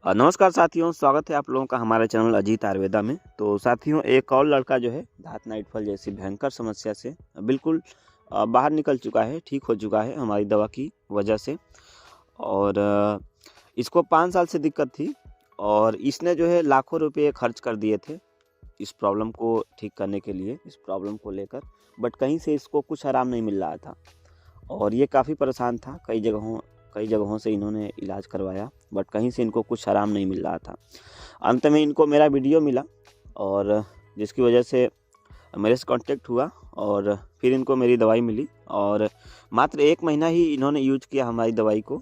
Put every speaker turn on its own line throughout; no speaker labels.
नमस्कार साथियों, स्वागत है आप लोगों का हमारे चैनल अजीत आयुर्वेदा में। तो साथियों, एक और लड़का जो है दांत नाइटफल जैसी भयंकर समस्या से बिल्कुल बाहर निकल चुका है, ठीक हो चुका है हमारी दवा की वजह से। और इसको 5 साल से दिक्कत थी और इसने जो है लाखों रुपए खर्च कर दिए थे इस प्रॉब्लम को ठीक करने के लिए, इस प्रॉब्लम को लेकर। बट कहीं से इसको कुछ आराम नहीं मिल रहा था और ये काफ़ी परेशान था। कई जगहों से इन्होंने इलाज करवाया बट कहीं से इनको कुछ आराम नहीं मिल रहा था। अंत में इनको मेरा वीडियो मिला और जिसकी वजह से मेरे से कांटेक्ट हुआ और फिर इनको मेरी दवाई मिली। और मात्र 1 महीना ही इन्होंने यूज किया हमारी दवाई को।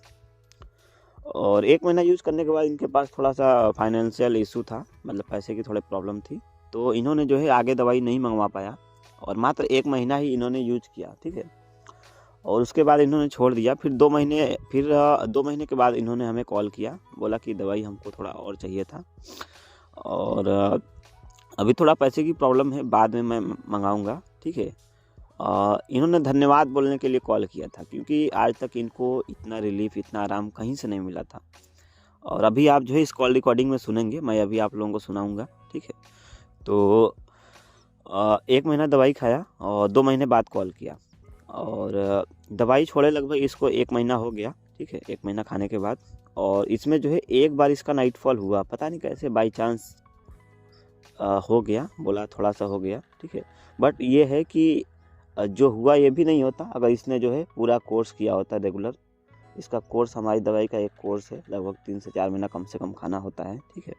और 1 महीना यूज़ करने के बाद इनके पास थोड़ा सा फाइनेंशियल इशू था, मतलब पैसे की थोड़ी प्रॉब्लम थी, तो इन्होंने जो है आगे दवाई नहीं मंगवा पाया और मात्र 1 महीना ही इन्होंने यूज किया, ठीक है। और उसके बाद इन्होंने छोड़ दिया। फिर 2 महीने के बाद इन्होंने हमें कॉल किया, बोला कि दवाई हमको थोड़ा और चाहिए था और अभी थोड़ा पैसे की प्रॉब्लम है, बाद में मैं मंगाऊंगा, ठीक है। इन्होंने धन्यवाद बोलने के लिए कॉल किया था क्योंकि आज तक इनको इतना रिलीफ, इतना आराम कहीं से नहीं मिला था। और अभी आप जो है इस कॉल रिकॉर्डिंग में सुनेंगे, मैं अभी आप लोगों को सुनाऊंगा, ठीक है। तो 1 महीना दवाई खाया और 2 महीने बाद कॉल किया और दवाई छोड़े लगभग इसको 1 महीना हो गया, ठीक है, 1 महीना खाने के बाद। और इसमें जो है एक बार इसका नाइटफॉल हुआ, पता नहीं कैसे बाई चांस हो गया, बोला थोड़ा सा हो गया, ठीक है। बट ये है कि जो हुआ ये भी नहीं होता अगर इसने जो है पूरा कोर्स किया होता रेगुलर। इसका कोर्स, हमारी दवाई का एक कोर्स है, लगभग 3 से 4 महीना कम से कम खाना होता है, ठीक है।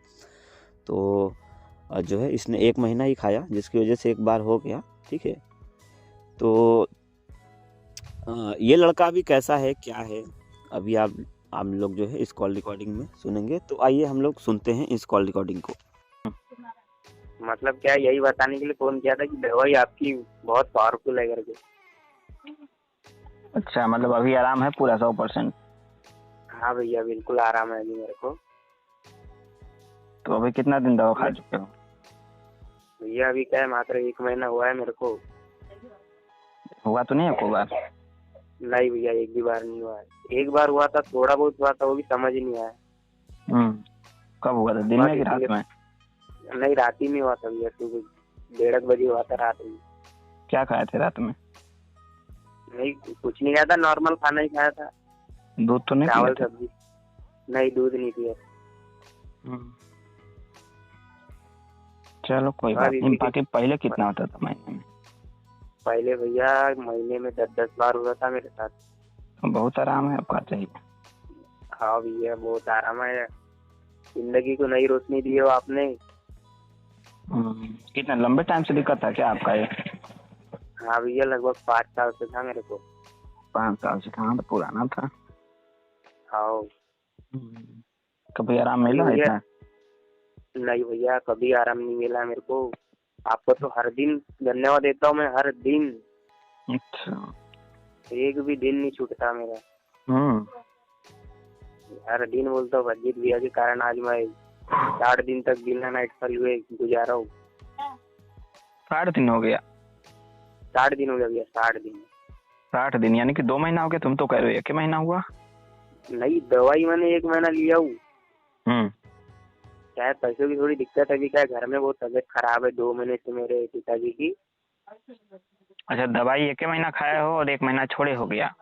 तो जो है इसने 1 महीना ही खाया जिसकी वजह से एक बार हो गया, ठीक है। तो ये लड़का अभी कैसा है, क्या है, अभी आप लोग जो है इस कॉल रिकॉर्डिंग में सुनेंगे। तो आइए हम लोग सुनते हैं इस कॉल रिकॉर्डिंग को।
मतलब क्या, यही बताने के लिए फोन किया था कि दवाई आपकी बहुत पावरफुल है करके।
अच्छा, मतलब अभी आराम है पूरा 100%?
हाँ भैया, बिल्कुल आराम है अभी मेरे को।
तो अभी कितना दिन दवा खा चुके हो?
भैया अभी क्या है, मात्र 1 महीना हुआ है मेरे को।
हुआ तो नहीं है कोई बार?
नहीं भैया, एक भी बार नहीं हुआ है। एक बार हुआ था, थोड़ा बहुत हुआ था, वो भी समझ ही नहीं आया।
कब हुआ था, दिन में कि रात में?
नहीं, रात ही में हुआ था भैया, सुबह 1:30 बजे हुआ था रात में।
क्या खाए थे रात में?
नहीं, कुछ नहीं खाया था, नॉर्मल खाना ही खाया था।
दूध तो नहीं?
चावल सब्जी। नहीं, दूध नहीं पिया।
चलो कोई बात नहीं। बाकी पहले कितना होता था महीने में?
पहले भैया महीने में 10-10 बार हुआ था मेरे साथ।
बहुत आराम है, आपका चाहिए।
हाँ भैया, बहुत आराम है। जिंदगी को नई रोशनी दी हो आपने।
कितना लंबे टाइम से दिक्कत था क्या आपका ये?
हाँ भैया, लगभग 5 साल से था मेरे को।
5 साल से था, तो पुराना था।
हाँ।
कभी आराम मिला इतना?
नहीं भैया, कभी आराम नहीं मिला मेरे को। आपको तो हर दिन धन्यवाद देता हूँ मैं, हर दिन।
अच्छा।
एक भी दिन नहीं छूटता मेरा। हर दिन बोलता हूँ, अजीत भैया के कारण आज मैं 60 दिन तक बिना नाइटफॉल हुए गुजारा हूँ।
60 दिन हो गया?
60 दिन हो गया भैया, 60 दिन।
60 दिन यानी कि 2 महीना हो गया। तुम तो कह रहे हो 1 महीना हुआ।
नहीं, दवाई मैंने 1 महीना लिया हूँ। क्या है, पैसों की थोड़ी दिक्कत है। अभी क्या है, घर में बहुत तबीयत खराब है 2 महीने से मेरे पिताजी की।
अच्छा, दवाई 1 महीना खाया हो और 1 महीना छोड़े हो गया?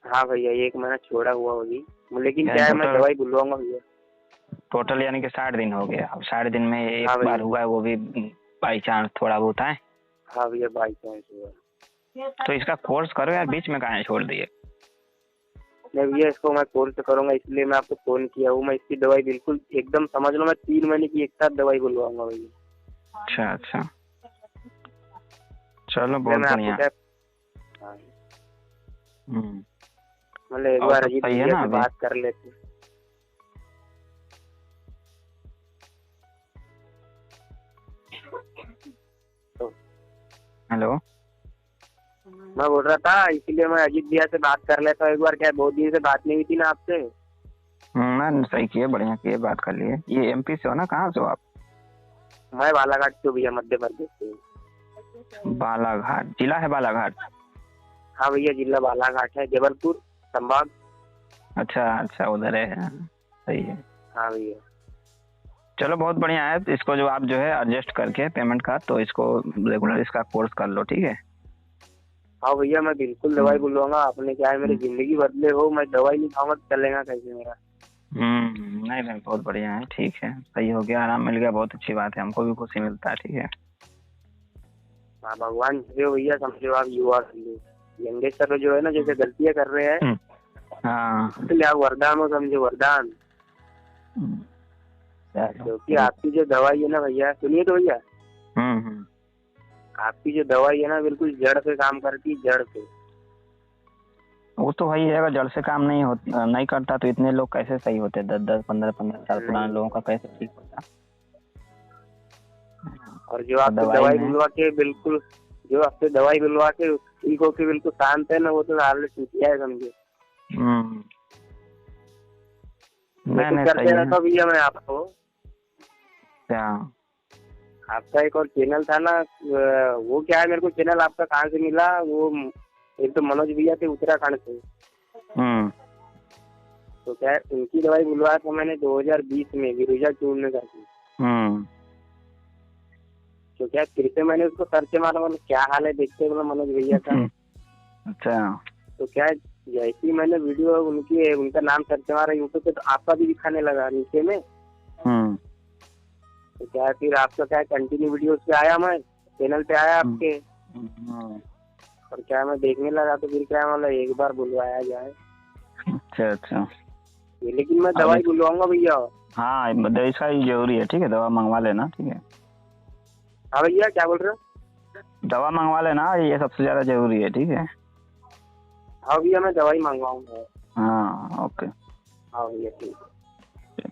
हाँ भैया, 1 महीना छोड़ा हुआ होगी, लेकिन क्या है, मैं दवाई बुलवाऊंगा भैया।
टोटल यानी कि 60 दिन हो गया। अब 60 दिन में एक बार हुआ है, वो भी बाई चांस थोड़ा बहुत है।
हाँ भैया, बाई चांस हुआ।
तो इसका कोर्स करो यार, बीच में कहाँ छोड़ दिए?
नहीं भैया, इसको मैं कोर्स करूंगा, इसलिए मैं आपको फोन किया हूँ। मैं इसकी दवाई बिल्कुल एकदम समझ लो, मैं 3 महीने की एक साथ दवाई बुलवाऊंगा भैया।
अच्छा अच्छा, चलो बहुत बढ़िया।
मतलब एक बार अजीत भैया से बात कर लेते।
हेलो,
मैं बोल रहा था इसीलिए मैं अजीत भैया से बात कर लेता हूँ एक बार। क्या बहुत दिन से बात नहीं हुई थी ना आपसे।
ना सही किए, बढ़िया किए, बात कर लिए। ये एमपी से हो ना? कहाँ से हो आप?
मैं बालाघाट से भैया, मध्य प्रदेश से।
बालाघाट जिला है? बालाघाट?
हाँ भैया, जिला बालाघाट है, जबलपुर संभाग।
अच्छा अच्छा, उधर है, सही है।
हाँ भैया।
चलो बहुत बढ़िया है। इसको जो आप जो है एडजस्ट करके पेमेंट का, तो इसको रेगुलर इसका कोर्स कर लो, ठीक है।
हाँ भैया, मैं बिल्कुल दवाई बुलवाऊंगा। आपने क्या है मेरी जिंदगी बदले हो, मैं दवाई नहीं खाऊंगा तो चलेगा कैसे मेरा।
नहीं नहीं, बहुत बढ़िया है, ठीक है, सही हो गया, आराम मिल गया, बहुत अच्छी बात है, हमको भी खुशी मिलता है, ठीक है।
हाँ भगवान जो भैया, समझो आप युवा यंगस्टर जो है ना, जैसे गलतियां कर रहे हैं,
हाँ
इसलिए आप वरदान हो, समझो वरदान। क्योंकि आपकी जो दवाई है ना भैया, सुनिए तो भैया, आपकी जो दवाई है ना बिल्कुल जड़ पे काम करती है, जड़ पे।
वो तो वही है, अगर जड़ से काम नहीं करता तो इतने लोग कैसे सही होते? 10-10, 15-15 साल पुराने लोगों का कैसे ठीक होता?
और जो आपकी दवाई बुलवा के बिल्कुल, जो आपसे दवाई बुलवा के ठीक होके बिल्कुल शांत है ना, वो तो हाल टूटिया है, समझे। नहीं करते रहता भैया मैं आपको।
क्या
आपका एक और चैनल था ना, वो क्या है, मेरे को चैनल आपका कहाँ से मिला? वो एक तो मनोज भैया थे उत्तराखंड से। तो क्या है, उनकी दवाई बुलवाया था मैंने 2020 में गिरिजा चूर्ण करके। तो क्या फिर से मैंने उसको सर्च मारा, मतलब क्या हाल है देखते, बोला मनोज भैया का।
अच्छा।
तो क्या है, जैसे ही मैंने वीडियो उनका नाम सर्च मारा यूट्यूब पे, तो आपका भी दिखाने लगा नीचे में। तो क्या है, फिर आपका क्या कंटिन्यू वीडियो पे आया, मैं चैनल पे आया आपके। और क्या मैं देखने लगा, तो फिर क्या मतलब एक बार बुलवाया जाए।
अच्छा।
लेकिन मैं दवाई बुलवाऊंगा भैया।
हाँ, इसका ही जरूरी है, ठीक है, दवा मंगवा लेना, ठीक है।
हाँ भैया, क्या बोल रहे हो?
दवा मंगवा लेना, ये सबसे ज्यादा जरूरी है, ठीक है।
हाँ भैया, मैं दवाई मंगवाऊंगा।
हाँ, ओके।
हाँ भैया, ठीक है।